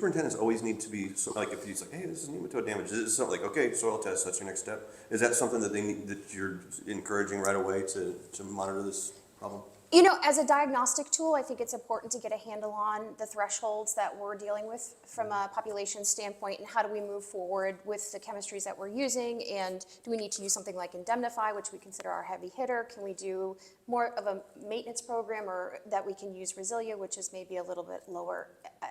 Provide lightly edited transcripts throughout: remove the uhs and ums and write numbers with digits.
superintendents always need to be, so, like if he's like, hey, this is nematode damage, is it something like, okay, soil test, that's your next step? Is that something that they need, that you're encouraging right away to monitor this problem? You know, as a diagnostic tool, I think it's important to get a handle on the thresholds that we're dealing with from a population standpoint, and how do we move forward with the chemistries that we're using, and do we need to use something like Indemnify, which we consider our heavy hitter? Can we do more of a maintenance program, or that we can use Resilia, which is maybe a little bit lower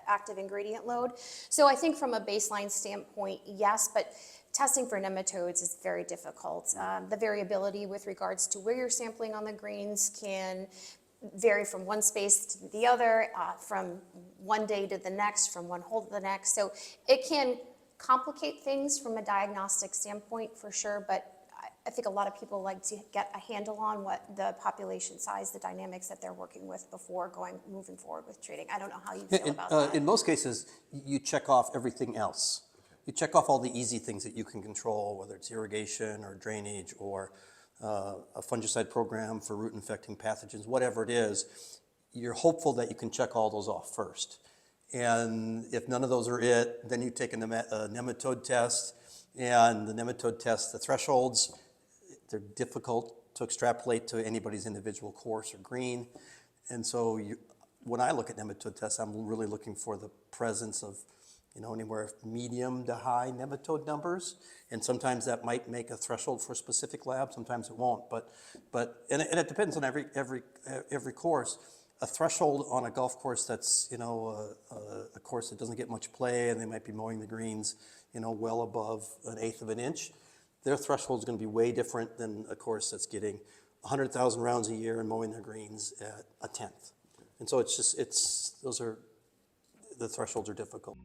active ingredient load? So I think from a baseline standpoint, yes, but testing for nematodes is very difficult. The variability with regards to where you're sampling on the greens can vary from one space to the other, from one day to the next, from one hole to the next. So it can complicate things from a diagnostic standpoint for sure, but I think a lot of people like to get a handle on what the population size, the dynamics that they're working with before moving forward with treating. I don't know how you feel about that. In most cases, you check off everything else. You check off all the easy things that you can control, whether it's irrigation or drainage or a fungicide program for root infecting pathogens, whatever it is. You're hopeful that you can check all those off first. And if none of those are it, then you take a nematode test, and the nematode test, the thresholds, they're difficult to extrapolate to anybody's individual course or green. And so when I look at nematode tests, I'm really looking for the presence of anywhere medium to high nematode numbers, and sometimes that might make a threshold for a specific lab. Sometimes it won't, but it depends on every course. A threshold on a golf course that's a course that doesn't get much play, and they might be mowing the greens well above 1/8 of an inch. Their threshold is going to be way different than a course that's getting 100,000 rounds a year and mowing their greens at 1/10. And so the thresholds are difficult.